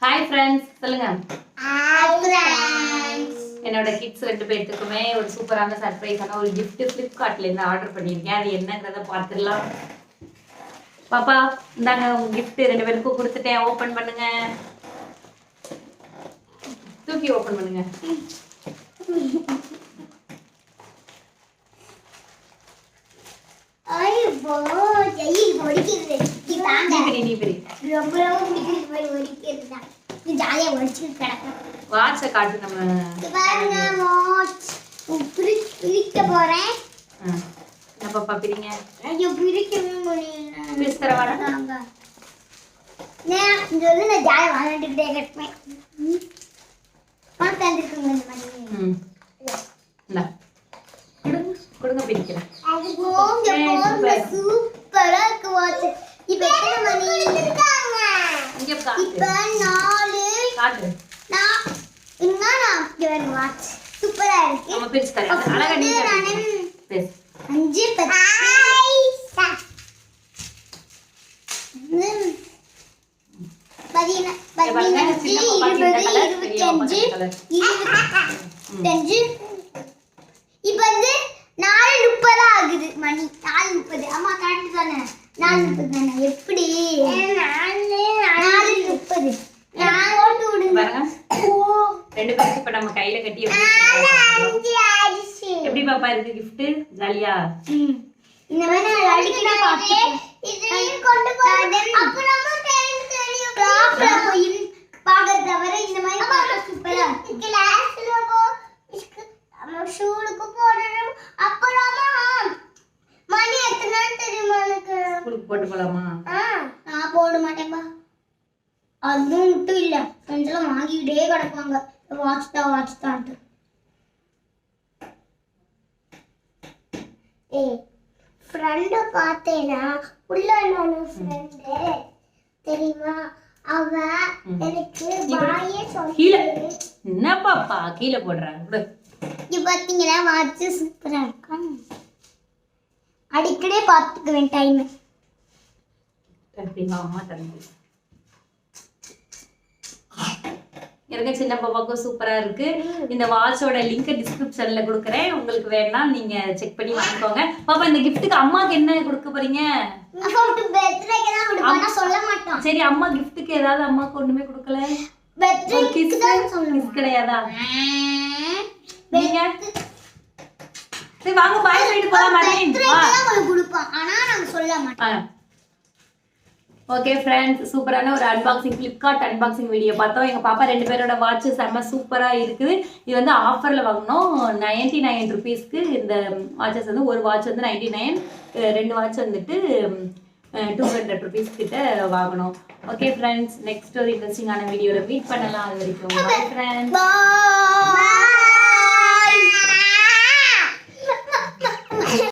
Hi friends, சொல்லுங்க. Hi friends. என்னோட kids ரெண்டு பேர்த்துக்குமே ஒரு சூப்பரான சர்ப்ரைஸான ஒரு gift Flipkartல இருந்து ஆர்டர் பண்ணியிருக்கேன். அது என்னங்கறத பார்த்துடலாம். பாப்பா, இந்தாங்க உங்க gift ரெண்டு பேருக்கும் கொடுத்துட்டேன். ஓபன் பண்ணுங்க. தூக்கி ஓபன் பண்ணுங்க. நீ ஜாலியா வடிச்சு கிடக்கும். வாட்சை காட்டு. நம்ம பாருங்க, வாட்ச் பிரிக்க போறேன். என்ன பாப்பா பிரிங்க? ஐயோ, பிரிக்கவே முடியல. பிரிச்சு தர வரேன். நான் இங்க வந்து நான் ஜாலியா விளையாண்டுக்கிட்டே கிடப்பேன். பணம் தந்துருக்குங்க இந்த மாதிரி. இந்தா கொடுங்க, பிரிக்கிறேன். சூப்பரா இருக்கு வாட்ச். இப்ப எத்தனை மணி? இங்க காட்டு. இப்ப 4 காட்டு. நான் இங்க ஒரு வாட்ச் சூப்பரா இருக்கு. நம்ம பிரிச்சு தரேன். அழகா நீ பேசு. 5 10 இப்ப வந்து 4:30 ஆகுது மணி. 4:30. அம்மா கரெக்ட் தானே? 4:30 தானே? எப்படி 4:30? நான் ஓட்டு விடுங்க. ரெண்டு பேரும் இப்ப நம்ம கையில கட்டி எப்படி பாப்பா இருக்கு gift? ஜாலியா இந்த மாதிரி நான் அடிக்கடி பாத்துட்டேன். இதையும் கொண்டு போறேன். அப்புறமா டைம் தெரியும். கிளாஸ்ல போய் பாக்க தவிர இந்த மாதிரி பாக்க சூப்பரா இருக்கு. கிளாஸ்ல போ நம்ம ஸ்கூலுக்கு போறோம். அப்புறமா மணி எத்தனை தெரியுமா எனக்கு? ஸ்கூலுக்கு போட்டு போலாமா? நான் போட மாட்டேன்பா. அதுவும் மட்டும் இல்ல, ஃப்ரெண்ட்ஸ்லாம் வாங்கிட்டே கிடப்பாங்க. வாட்ச் தான். ஃப்ரெண்ட பார்த்தேனா உள்ள நானு ஃப்ரெண்ட் தெரியுமா? அவ எனக்கு பாயே கீழ என்ன பாப்பா கீழ போடுறாங்க. இது பாத்தீங்களா? வாட்ச் சூப்பரா இருக்கு. அடிக்கடி பாத்துக்குவேன் டைம். அப்படிங்க அம்மா தரேன். எனக்கு சின்ன பாப்பாவுக்கும் சூப்பரா இருக்கு. இந்த வாட்சோட லிங்க் டிஸ்கிரிப்ஷன்ல கொடுக்குறேன். உங்களுக்கு வேணா நீங்க செக் பண்ணி வாங்கிக்கோங்க. பாப்பா, இந்த கிஃப்ட்டுக்கு அம்மாக்கு என்ன கொடுக்க போறீங்க? அம்மாக்கு பர்த்டேக்கு தான் கொடுப்பேன். சொல்ல மாட்டோம். சரி, அம்மா கிஃப்ட்டுக்கு ஏதாவது அம்மாக்கு ஒண்ணுமே கொடுக்கல? பர்த்டேக்கு தான் சொல்லுங்க. கிடையாதா? நீங்க சரி வாங்க, பாய் சொல்லிட்டு போலாம். பர்த்டேக்கு தான் உங்களுக்கு கொடுப்போம். ஆனா நாங்க சொல்ல மாட்டோம். ஓகே ஃப்ரெண்ட்ஸ், சூப்பரான ஒரு அன்பாக்சிங் Flipkart அன்பாக்சிங் வீடியோ பார்த்தோம். எங்கள் பாப்பா ரெண்டு பேரோட வாட்ச் செம்ம சூப்பராக இருக்குது. இது வந்து ஆஃபரில் வாங்கினோம். 99 ருபீஸ்க்கு இந்த வாட்சஸ் வந்து ஒரு வாட்ச் வந்து 99, ரெண்டு வாட்ச் வந்துட்டு 200 ருபீஸ் கிட்ட வாங்கினோம். ஓகே ஃப்ரெண்ட்ஸ், நெக்ஸ்ட் ஒரு இன்ட்ரெஸ்டிங்கான வீடியோவில் மீட் பண்ணலாம். அது வரைக்கும் பாய் ஃப்ரெண்ட்ஸ்.